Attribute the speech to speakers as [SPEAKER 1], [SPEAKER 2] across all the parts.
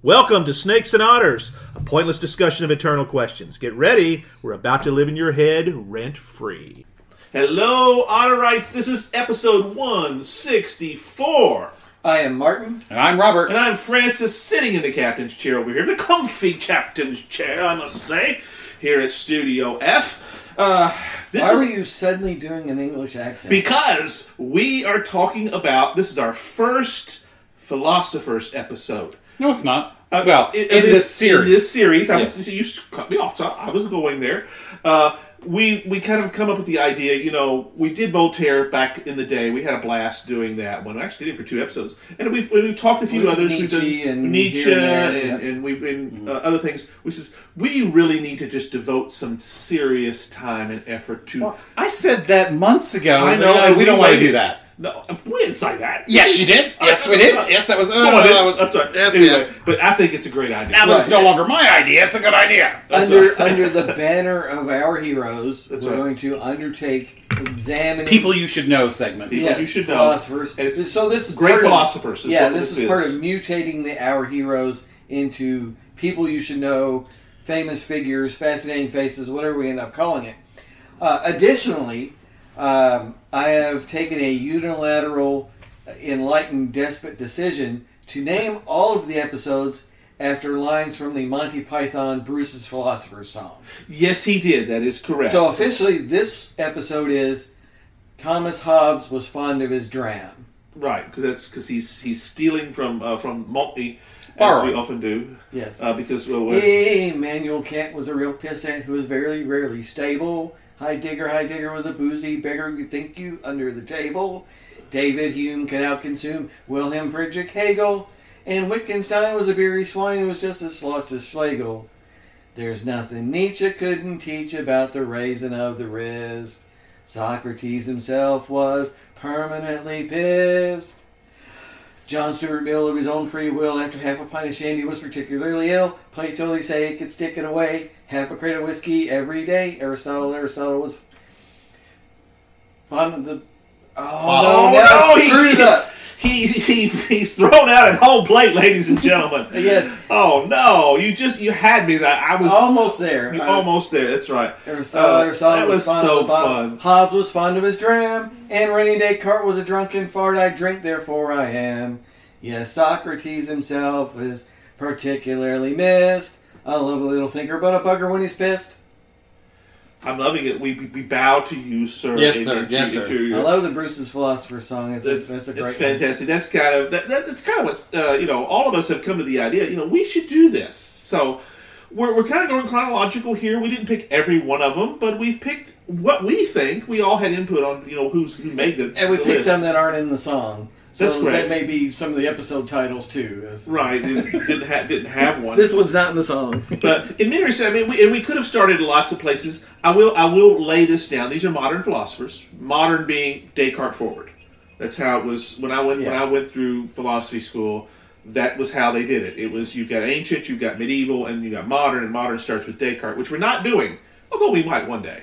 [SPEAKER 1] Welcome to Snakes and Otters, a pointless discussion of eternal questions. Get ready, we're about to live in your head rent-free. Hello, Otterites, this is episode 164.
[SPEAKER 2] I am Martin.
[SPEAKER 3] And I'm Robert.
[SPEAKER 1] And I'm Francis, sitting in the captain's chair over here. The comfy captain's chair, I must say, here at Studio F.
[SPEAKER 2] Why were you suddenly doing an English accent?
[SPEAKER 1] Because we are talking about, this is our first Philosophers episode.
[SPEAKER 3] No, it's not. Well, in this series.
[SPEAKER 1] In this series,
[SPEAKER 3] Yes.
[SPEAKER 1] You cut me off, so I was going there. We kind of come up with the idea, we did Voltaire back in the day. We had a blast doing that one. We actually did it for 2 episodes. And we've talked a few others.
[SPEAKER 2] Nietzsche
[SPEAKER 1] and we've been other things. We really need to just devote some serious time and effort to...
[SPEAKER 3] Well, I said that months ago.
[SPEAKER 1] I know.
[SPEAKER 3] And we don't want to do that.
[SPEAKER 1] No, we didn't say that.
[SPEAKER 3] Yes, you did. Yes, we did. Yes, that was...
[SPEAKER 1] That's right.
[SPEAKER 3] Yes,
[SPEAKER 1] anyway,
[SPEAKER 3] yes.
[SPEAKER 1] But I think it's a great idea.
[SPEAKER 3] Now that it's no longer my idea, it's a good idea.
[SPEAKER 2] Under the banner of our heroes,
[SPEAKER 1] That's
[SPEAKER 2] we're
[SPEAKER 1] right.
[SPEAKER 2] going to undertake examining...
[SPEAKER 3] People you should know segment.
[SPEAKER 1] People you should know.
[SPEAKER 2] Philosophers.
[SPEAKER 1] And it's
[SPEAKER 2] so this is
[SPEAKER 1] great
[SPEAKER 2] part
[SPEAKER 1] philosophers.
[SPEAKER 2] Of, this is part of mutating our heroes into people you should know, famous figures, fascinating faces, whatever we end up calling it. Additionally, I have taken a unilateral, enlightened, despot decision to name all of the episodes after lines from the Monty Python Bruce's Philosophers Song.
[SPEAKER 1] Yes, he did. That is correct.
[SPEAKER 2] So officially, this episode is Thomas Hobbes was fond of his dram.
[SPEAKER 1] Right, because he's stealing from Monty, as
[SPEAKER 3] Borrowing.
[SPEAKER 1] we often do.
[SPEAKER 2] Yes.
[SPEAKER 1] Because
[SPEAKER 2] Immanuel Kant was a real pissant who was very rarely stable. Heidegger was a boozy beggar you'd think you under the table. David Hume could outconsume Wilhelm Friedrich Hegel. And Wittgenstein was a beery swine who was just as lost as Schlegel. There's nothing Nietzsche couldn't teach about the raison of the riz. Socrates himself was permanently pissed. John Stuart Mill, of his own free will, after half a pint of shandy, was particularly ill. Plato, they say, he could stick it away. Half a crate of whiskey every day. Aristotle was fond of the...
[SPEAKER 1] I
[SPEAKER 2] screwed it up.
[SPEAKER 1] He's thrown out at home plate, ladies and gentlemen.
[SPEAKER 2] Yes.
[SPEAKER 1] Oh no! You had me that I was
[SPEAKER 2] almost there.
[SPEAKER 1] Almost there. That's right.
[SPEAKER 2] Aristotle
[SPEAKER 1] that was
[SPEAKER 2] fond
[SPEAKER 1] so
[SPEAKER 2] of the
[SPEAKER 1] fun.
[SPEAKER 2] Hobbes was fond of his dram, and René Descartes was a drunken fart. I drink, therefore I am. Yes, Socrates himself is particularly missed. A lovely little thinker, but a bugger when he's pissed.
[SPEAKER 1] I'm loving it. We bow to you, sir.
[SPEAKER 3] Yes, sir. Yes, sir.
[SPEAKER 2] I love the Bruce's Philosopher's Song. That's a great
[SPEAKER 1] It's fantastic. That's kind of that's kind of what's all of us have come to the idea. We should do this. So we're kind of going chronological here. We didn't pick every one of them, but we've picked what we think. We all had input on who made the
[SPEAKER 2] and we
[SPEAKER 1] the
[SPEAKER 2] picked
[SPEAKER 1] list.
[SPEAKER 2] some that aren't in the song. So
[SPEAKER 1] That's correct.
[SPEAKER 2] That may be some of the episode titles too.
[SPEAKER 1] Right, didn't have one.
[SPEAKER 2] This one's not in the song.
[SPEAKER 1] But in many respects, we could have started lots of places. I will lay this down. These are modern philosophers. Modern being Descartes forward. That's how it was when I went through philosophy school. That was how they did it. It was you've got ancient, you've got medieval, and you got modern. And modern starts with Descartes, which we're not doing, although we might one day.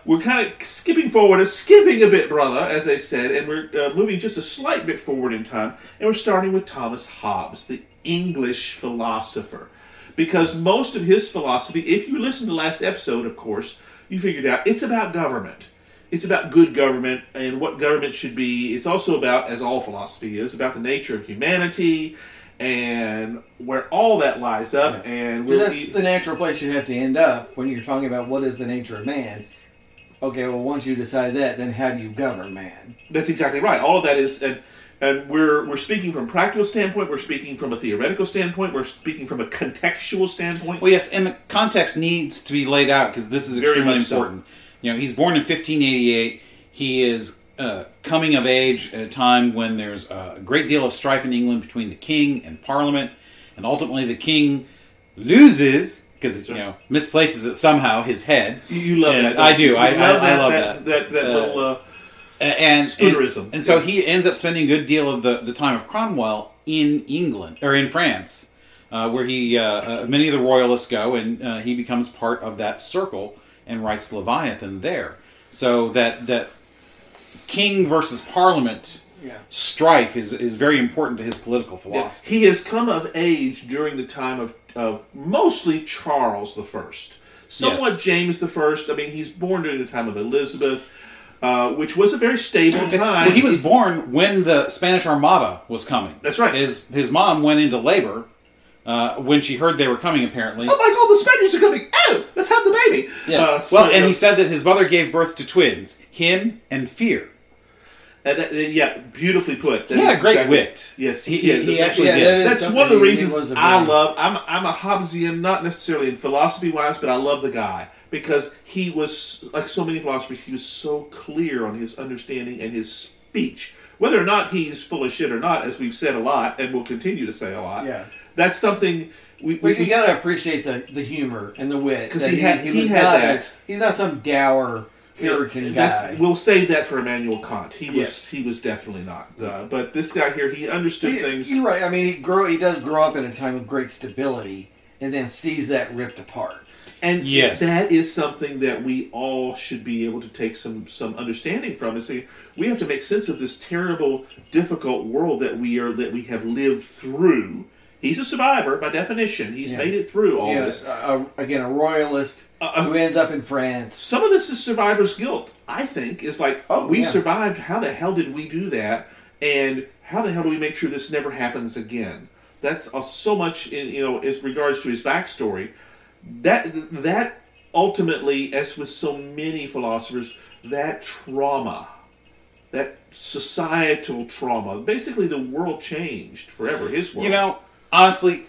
[SPEAKER 1] We're kind of skipping a bit, brother, as I said, and we're moving just a slight bit forward in time, and we're starting with Thomas Hobbes, the English philosopher. Because most of his philosophy, if you listen to the last episode, of course, you figured out it's about government. It's about good government and what government should be. It's also about, as all philosophy is, about the nature of humanity and where all that lies up. And
[SPEAKER 2] that's the natural place you have to end up when you're talking about what is the nature of man. Okay, well, once you decide that, then how do you govern man?
[SPEAKER 1] That's exactly right. All of that is, and we're speaking from a practical standpoint. We're speaking from a theoretical standpoint. We're speaking from a contextual standpoint.
[SPEAKER 3] Well, yes, and the context needs to be laid out because this is extremely important.
[SPEAKER 1] So.
[SPEAKER 3] He's born in 1588. He is coming of age at a time when there's a great deal of strife in England between the king and Parliament, and ultimately the king loses because misplaces it somehow his head.
[SPEAKER 1] You love that.
[SPEAKER 3] I do. I love that.
[SPEAKER 1] That little
[SPEAKER 3] spoonerism. And so he ends up spending a good deal of the time of Cromwell in England or in France, where he many of the royalists go, and he becomes part of that circle and writes Leviathan there. So that king versus Parliament strife is very important to his political philosophy.
[SPEAKER 1] He has come of age during the time of mostly Charles the First. Somewhat James the First. I mean, he's born during the time of Elizabeth, which was a very stable time.
[SPEAKER 3] Well, he was born when the Spanish Armada was coming.
[SPEAKER 1] That's right.
[SPEAKER 3] His mom went into labor when she heard they were coming, apparently.
[SPEAKER 1] Oh my God, the Spaniards are coming! Oh, let's have the baby!
[SPEAKER 3] Yes. And he said that his mother gave birth to twins, him and Fear.
[SPEAKER 1] Beautifully put.
[SPEAKER 3] He had a great wit.
[SPEAKER 1] Yes,
[SPEAKER 3] he actually did.
[SPEAKER 1] That's one of the reasons I love. I'm a Hobbesian, not necessarily in philosophy wise, but I love the guy because he was like so many philosophers. He was so clear on his understanding and his speech. Whether or not he's full of shit or not, as we've said a lot and will continue to say a lot.
[SPEAKER 2] Yeah,
[SPEAKER 1] that's something. We
[SPEAKER 2] got to appreciate the humor and the wit
[SPEAKER 1] because he had that.
[SPEAKER 2] He's not some dour Puritan guy.
[SPEAKER 1] We'll save that for Immanuel Kant. He was definitely not. But this guy here, he understood things.
[SPEAKER 2] You're right. I mean, he does grow up in a time of great stability, and then sees that ripped apart.
[SPEAKER 1] And that is something that we all should be able to take some understanding from. And say we have to make sense of this terrible, difficult world that we have lived through. He's a survivor by definition. He's made it through all this.
[SPEAKER 2] Again, a royalist who ends up in France.
[SPEAKER 1] Some of this is survivor's guilt, I think. It's like, we survived. How the hell did we do that? And how the hell do we make sure this never happens again? That's so much, as regards to his backstory. That ultimately, as with so many philosophers, that trauma, that societal trauma, basically the world changed forever. His world.
[SPEAKER 3] Honestly,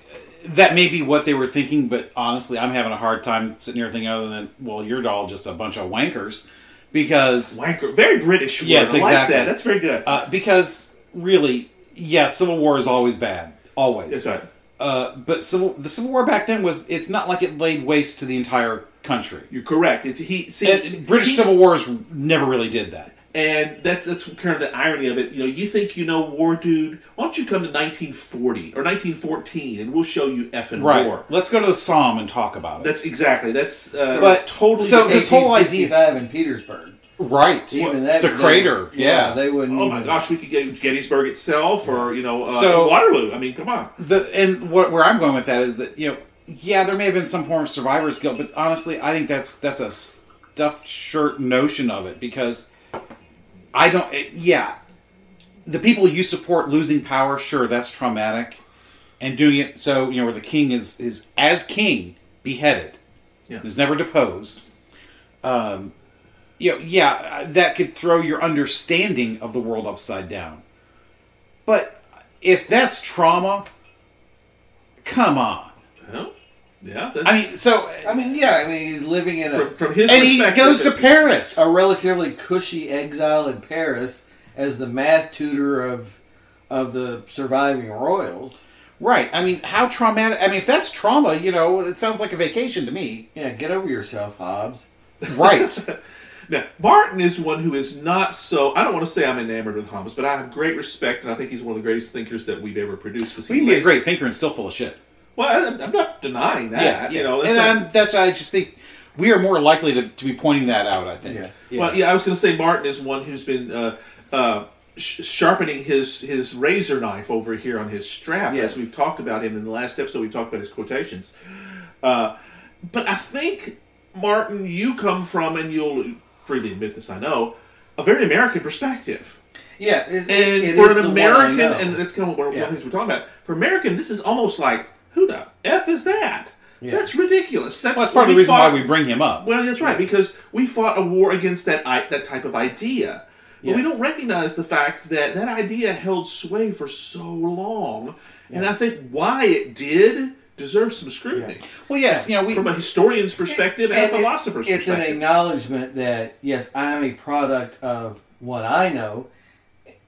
[SPEAKER 3] that may be what they were thinking, but honestly, I'm having a hard time sitting here thinking other than, well, you're all just a bunch of wankers. Because...
[SPEAKER 1] Wanker. Very British word.
[SPEAKER 3] Yes, exactly.
[SPEAKER 1] I like that. That's very good.
[SPEAKER 3] Because, really, Civil War is always bad. Always.
[SPEAKER 1] That's right.
[SPEAKER 3] But the Civil War back then it's not like it laid waste to the entire country.
[SPEAKER 1] You're correct.
[SPEAKER 3] British Civil Wars never really did that.
[SPEAKER 1] And that's kind of the irony of it. You think you know war, dude? Why don't you come to 1940 or 1914 and we'll show you effing war?
[SPEAKER 3] Let's go to the Somme and talk about it.
[SPEAKER 1] That's exactly. That's
[SPEAKER 3] but
[SPEAKER 1] totally.
[SPEAKER 3] So this whole idea
[SPEAKER 2] in Petersburg,
[SPEAKER 3] right?
[SPEAKER 2] Even that,
[SPEAKER 3] the crater.
[SPEAKER 2] They wouldn't.
[SPEAKER 1] Oh my gosh, we could get Gettysburg itself, or Waterloo. I mean, come on.
[SPEAKER 3] Where I'm going with that is that there may have been some form of survivor's guilt, but honestly, I think that's a stuffed shirt notion of it because. I don't... the people you support losing power, sure, that's traumatic. And doing it so, where the king is as king, beheaded. Yeah. Is never deposed. That could throw your understanding of the world upside down. But if that's trauma, come on.
[SPEAKER 1] Well, yeah.
[SPEAKER 2] He's living in
[SPEAKER 1] from his
[SPEAKER 3] and he goes to Paris,
[SPEAKER 2] a relatively cushy exile in Paris as the math tutor of the surviving royals.
[SPEAKER 3] Right. I mean, how traumatic? I mean, if that's trauma, it sounds like a vacation to me.
[SPEAKER 2] Yeah, get over yourself, Hobbes.
[SPEAKER 3] Right.
[SPEAKER 1] Now, Martin is one who is not so... I don't want to say I'm enamored with Hobbes, but I have great respect, and I think he's one of the greatest thinkers that we've ever produced.
[SPEAKER 3] He can be a great thinker and still full of shit.
[SPEAKER 1] Well, I'm not denying that.
[SPEAKER 3] I just think we are more likely to be pointing that out, I think.
[SPEAKER 1] Yeah. Well, I was going to say Martin is one who's been sharpening his razor knife over here on his strap, as we've talked about him in the last episode. We talked about his quotations. But I think, Martin, you come from, and you'll freely admit this, I know, a very American perspective.
[SPEAKER 2] Yeah,
[SPEAKER 1] for an American, and that's kind of one of the things we're talking about. For American, this is almost like, who the F is that? Yeah. That's ridiculous.
[SPEAKER 3] That's part of the reason why we bring him up.
[SPEAKER 1] Well, that's right, because we fought a war against that type of idea. But we don't recognize the fact that that idea held sway for so long, and I think why it did deserves some scrutiny.
[SPEAKER 3] Yeah. Well, yes,
[SPEAKER 1] from a historian's perspective and a philosopher's perspective.
[SPEAKER 2] It's an acknowledgement that, yes, I am a product of what I know,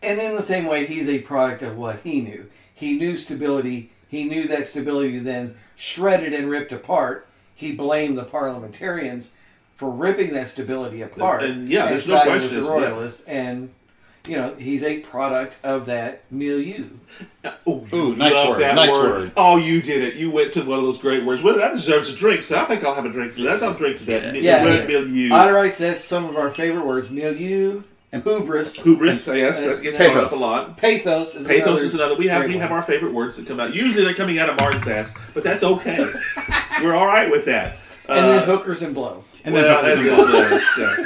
[SPEAKER 2] and in the same way, he's a product of what he knew. He knew stability. He knew that stability then shredded and ripped apart. He blamed the parliamentarians for ripping that stability apart.
[SPEAKER 1] And there's no question.
[SPEAKER 2] With the royalists, and he's a product of that milieu.
[SPEAKER 3] Ooh, nice word. Nice word.
[SPEAKER 1] Oh, you did it. You went to one of those great words. Well, that deserves a drink, so I think I'll have a drink to that. I'll drink to that.
[SPEAKER 2] Milieu. Otterite says some of our favorite words: milieu,
[SPEAKER 3] And
[SPEAKER 2] hubris.
[SPEAKER 1] Hubris, yes, that gets brought up a lot.
[SPEAKER 2] Pathos is
[SPEAKER 1] another. We have our favorite words that come out. Usually they're coming out of Martin's ass, but that's okay. We're all right with that.
[SPEAKER 2] And then hookers and blow.
[SPEAKER 1] And then hookers and blow.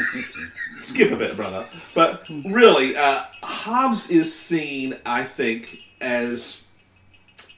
[SPEAKER 1] Skip a bit, brother. But really, Hobbes is seen, I think, as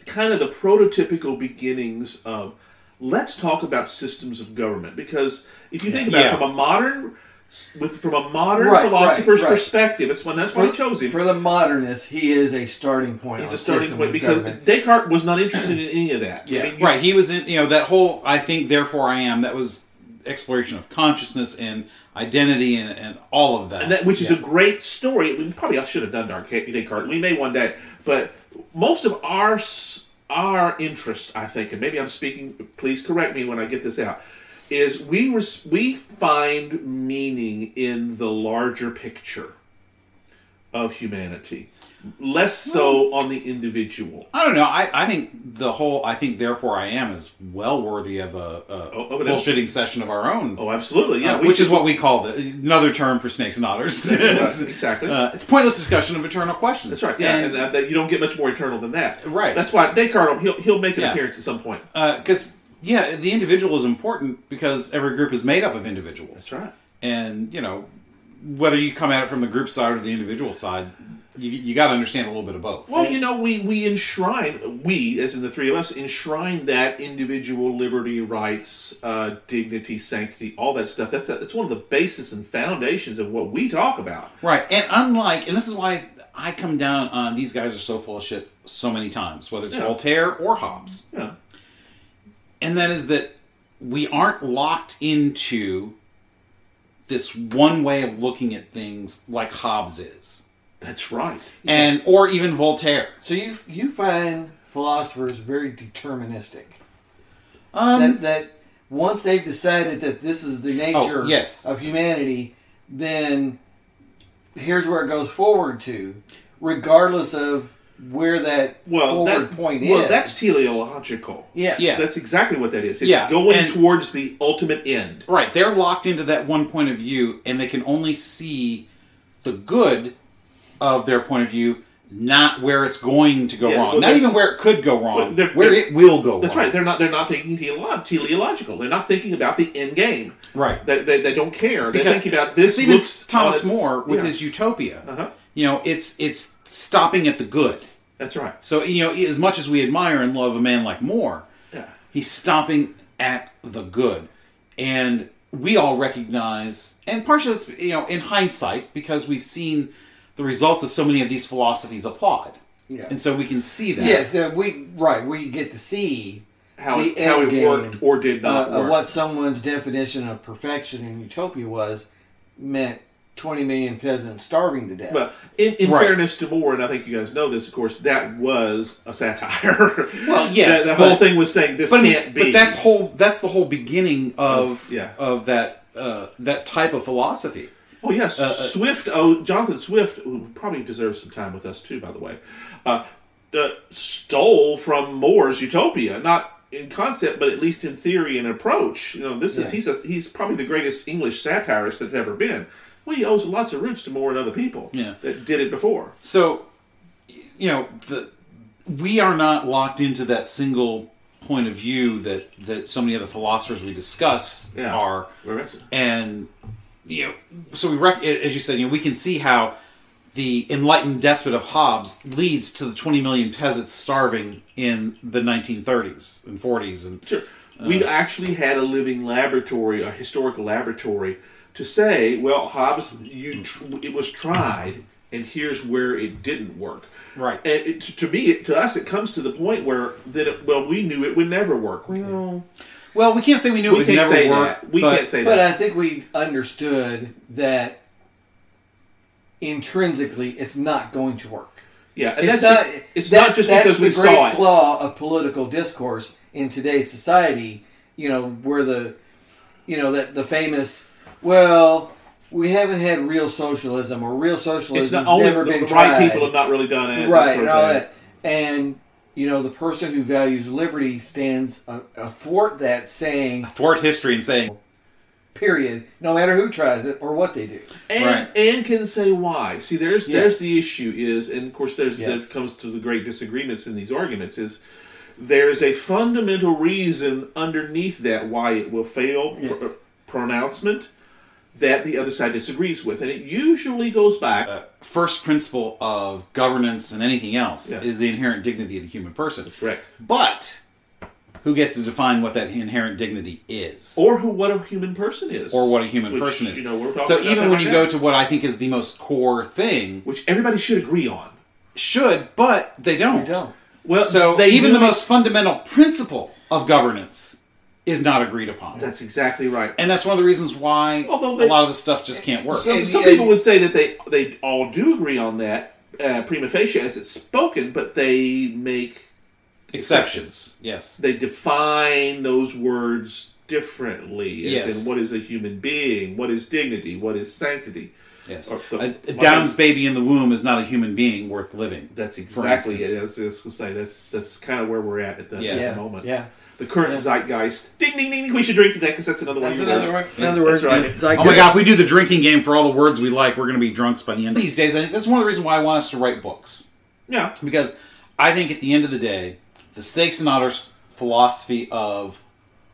[SPEAKER 1] kind of the prototypical beginnings of let's talk about systems of government. Because if you think about it from a modern philosopher's perspective, that's why he chose him.
[SPEAKER 2] For the modernist, he is a starting point.
[SPEAKER 1] He's a starting point because Descartes was not interested in any of that.
[SPEAKER 2] Yeah.
[SPEAKER 1] I mean,
[SPEAKER 3] he was in that whole I think therefore I am. That was exploration of consciousness and identity and all of that,
[SPEAKER 1] and which is a great story. We probably should have done Descartes. We may one day, but most of our interest, I think, and maybe I'm speaking. Please correct me when I get this out. Is we find meaning in the larger picture of humanity, less so on the individual.
[SPEAKER 3] I don't know. I think therefore I am is well worthy of a bullshitting session of our own.
[SPEAKER 1] Oh, absolutely, yeah.
[SPEAKER 3] Which is what we call another term for snakes and otters.
[SPEAKER 1] Exactly.
[SPEAKER 3] It's a pointless discussion of eternal questions.
[SPEAKER 1] That's right. Yeah, and that you don't get much more eternal than that.
[SPEAKER 3] Right.
[SPEAKER 1] That's why Descartes he'll make an appearance at some point.
[SPEAKER 3] Because. The individual is important because every group is made up of individuals.
[SPEAKER 1] That's right.
[SPEAKER 3] And, whether you come at it from the group side or the individual side, you got to understand a little bit of both.
[SPEAKER 1] Well, we enshrine, as in the three of us, enshrine that individual liberty, rights, dignity, sanctity, all that stuff. That's one of the basis and foundations of what we talk about.
[SPEAKER 3] Right. And this is why I come down on these guys are so full of shit so many times, whether it's Voltaire or Hobbes.
[SPEAKER 1] Yeah.
[SPEAKER 3] And that is that we aren't locked into this one way of looking at things like Hobbes is.
[SPEAKER 1] That's right.
[SPEAKER 3] Or even Voltaire.
[SPEAKER 2] So you find philosophers very deterministic. That once they've decided that this is the nature of humanity, then here's where it goes forward to, regardless of where that forward point is.
[SPEAKER 1] Well, that's teleological.
[SPEAKER 2] Yeah.
[SPEAKER 1] So that's exactly what that is. It's going towards the ultimate end.
[SPEAKER 3] Right. They're locked into that one point of view, and they can only see the good of their point of view, not where it's going to go wrong. Not even where it could go wrong, where it will go wrong.
[SPEAKER 1] That's right. They're not thinking teleological. They're not thinking about the end game.
[SPEAKER 3] Right.
[SPEAKER 1] They don't care. They're thinking about this.
[SPEAKER 3] Even Thomas More with his Utopia.
[SPEAKER 1] Uh-huh.
[SPEAKER 3] It's stopping at the good.
[SPEAKER 1] That's right.
[SPEAKER 3] So, as much as we admire and love a man like More, he's stopping at the good. And we all recognize, and partially that's, in hindsight, because we've seen the results of so many of these philosophies applied. Yeah. And so we can see that.
[SPEAKER 2] Yes, we get to see
[SPEAKER 1] how it worked or did not work.
[SPEAKER 2] What someone's definition of perfection in Utopia meant 20 million peasants starving to death.
[SPEAKER 1] Well, in fairness to More, and I think you guys know this, of course, that was a satire.
[SPEAKER 3] Well, yes.
[SPEAKER 1] The whole thing was saying this can't be.
[SPEAKER 3] But that's the whole beginning of that type of philosophy.
[SPEAKER 1] Oh, yes. Jonathan Swift, who probably deserves some time with us, too, by the way, stole from More's Utopia. Not in concept, but at least in theory and approach. He's probably the greatest English satirist that's ever been. Well, he owes lots of roots to More and other people that did it before.
[SPEAKER 3] So, we are not locked into that single point of view that so many other philosophers we discuss are. And, so as you said, we can see how the enlightened despot of Hobbes leads to the 20 million peasants starving in the 1930s and 40s. And,
[SPEAKER 1] sure. We've actually had a living laboratory, a historical laboratory, to say, well, Hobbes, it was tried, and here's where it didn't work.
[SPEAKER 3] Right.
[SPEAKER 1] And to us, it comes to the point where we knew it would never work.
[SPEAKER 3] Well, we can't say we knew it would never work.
[SPEAKER 1] We can't say that.
[SPEAKER 2] But I think we understood that intrinsically it's not going to work.
[SPEAKER 1] Yeah, and it's not just because we saw it. That's the great
[SPEAKER 2] flaw of political discourse in today's society. Where the famous. Well, we haven't had real socialism, or real socialism has never been tried.
[SPEAKER 1] Right people have not really done it.
[SPEAKER 2] Right, and all that. And, the person who values liberty stands athwart that, saying...
[SPEAKER 3] Athwart history and saying...
[SPEAKER 2] Period. No matter who tries it or what they do.
[SPEAKER 1] And can say why. See, there's the issue is, and of course there comes to the great disagreements in these arguments, is there's a fundamental reason underneath that why it will fail pronouncement that the other side disagrees with. And it usually goes back...
[SPEAKER 3] first principle of governance and anything else is the inherent dignity of the human person.
[SPEAKER 1] That's correct.
[SPEAKER 3] But who gets to define what that inherent dignity is?
[SPEAKER 1] Or what a human person is.
[SPEAKER 3] Or what a human person is.
[SPEAKER 1] You know, we're talking
[SPEAKER 3] so
[SPEAKER 1] about
[SPEAKER 3] even when you go to what I think is the most core thing...
[SPEAKER 1] Which everybody should agree on.
[SPEAKER 3] Should, but they don't.
[SPEAKER 2] They don't.
[SPEAKER 1] Well,
[SPEAKER 3] so even the most fundamental principle of governance is not agreed upon.
[SPEAKER 1] That's exactly right.
[SPEAKER 3] And that's one of the reasons why a lot of the stuff just can't work.
[SPEAKER 1] Some people would say that they all do agree on that, prima facie, as it's spoken, but they make exceptions.
[SPEAKER 3] Yes.
[SPEAKER 1] They define those words differently. As in, what is a human being? What is dignity? What is sanctity?
[SPEAKER 3] Yes. A Down's baby in the womb is not a human being worth living.
[SPEAKER 1] That's exactly it. I was going to say, that's kind of where we're at the moment.
[SPEAKER 2] Yeah.
[SPEAKER 1] The current zeitgeist. Ding, ding, ding. We should drink to that because that's another one.
[SPEAKER 2] That's another word.
[SPEAKER 1] Right.
[SPEAKER 3] Oh my God, if we do the drinking game for all the words we like, we're going to be drunks by the end. These days, I think that's one of the reasons why I want us to write books.
[SPEAKER 1] Yeah.
[SPEAKER 3] Because I think at the end of the day, the Snakes and Otters philosophy of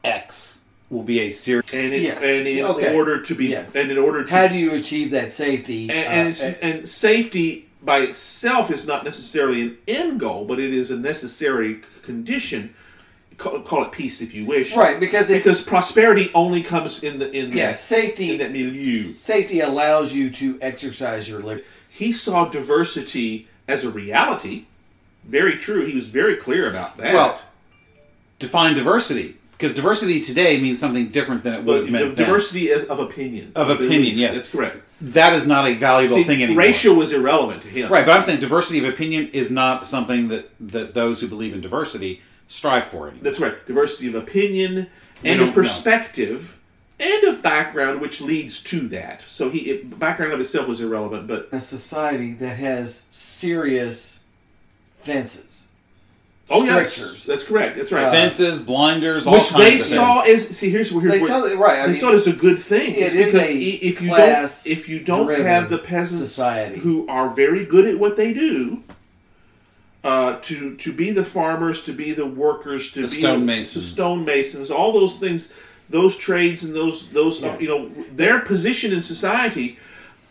[SPEAKER 3] X will be a serious...
[SPEAKER 1] And in order to...
[SPEAKER 2] How do you achieve that safety?
[SPEAKER 1] And safety by itself is not necessarily an end goal, but it is a necessary condition. Call it peace if you wish.
[SPEAKER 2] Right, because
[SPEAKER 1] prosperity only comes in
[SPEAKER 2] safety
[SPEAKER 1] in that milieu.
[SPEAKER 2] Safety allows you to exercise your liberty.
[SPEAKER 1] He saw diversity as a reality. Very true. He was very clear about that.
[SPEAKER 3] Well, define diversity. Because diversity today means something different than it would have meant then.
[SPEAKER 1] Diversity of opinion.
[SPEAKER 3] Of opinion, yes.
[SPEAKER 1] That's correct.
[SPEAKER 3] That is not a valuable thing anymore.
[SPEAKER 1] Racial was irrelevant to him.
[SPEAKER 3] Right, but I'm saying diversity of opinion is not something that those who believe in diversity strive for anymore.
[SPEAKER 1] That's right. Diversity of opinion and of perspective and of background, which leads to that. So background of itself was irrelevant, but...
[SPEAKER 2] A society that has serious fences.
[SPEAKER 1] Yes, that's correct. That's right.
[SPEAKER 3] Fences, blinders, all
[SPEAKER 1] which
[SPEAKER 3] kinds
[SPEAKER 1] they
[SPEAKER 3] of
[SPEAKER 1] saw
[SPEAKER 3] things.
[SPEAKER 1] as they saw
[SPEAKER 2] it
[SPEAKER 1] as a good thing.
[SPEAKER 2] It is
[SPEAKER 1] because if you don't have the peasants who are very good at what they do, to be the farmers, to be the workers, to be the stonemasons, all those things, those trades and those their position in society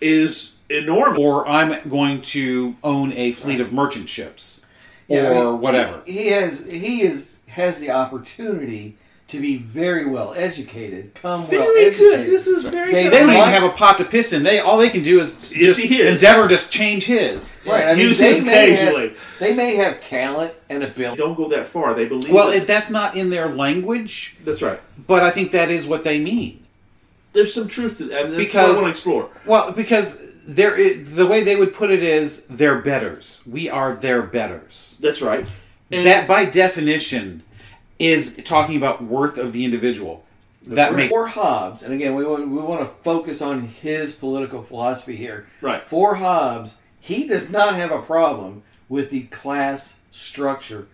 [SPEAKER 1] is enormous.
[SPEAKER 3] Or I'm going to own a fleet of merchant ships. Or whatever.
[SPEAKER 2] He has the opportunity to be very well educated.
[SPEAKER 1] Very good. This is very good.
[SPEAKER 3] They don't even have a pot to piss in. All they can do is just endeavor to change his.
[SPEAKER 2] Right.
[SPEAKER 1] Use his occasionally.
[SPEAKER 2] They may have talent and ability.
[SPEAKER 1] Don't go that far. They believe.
[SPEAKER 3] Well, that's not in their language.
[SPEAKER 1] That's right.
[SPEAKER 3] But I think that is what they mean.
[SPEAKER 1] There's some truth to that, and that's what I want to explore.
[SPEAKER 3] Well, because the way they would put it is, they're betters. We are their betters.
[SPEAKER 1] That's right.
[SPEAKER 3] And that, by definition, is talking about worth of the individual.
[SPEAKER 2] For Hobbes, and again, we want to focus on his political philosophy here.
[SPEAKER 1] Right.
[SPEAKER 2] For Hobbes, he does not have a problem with the class structure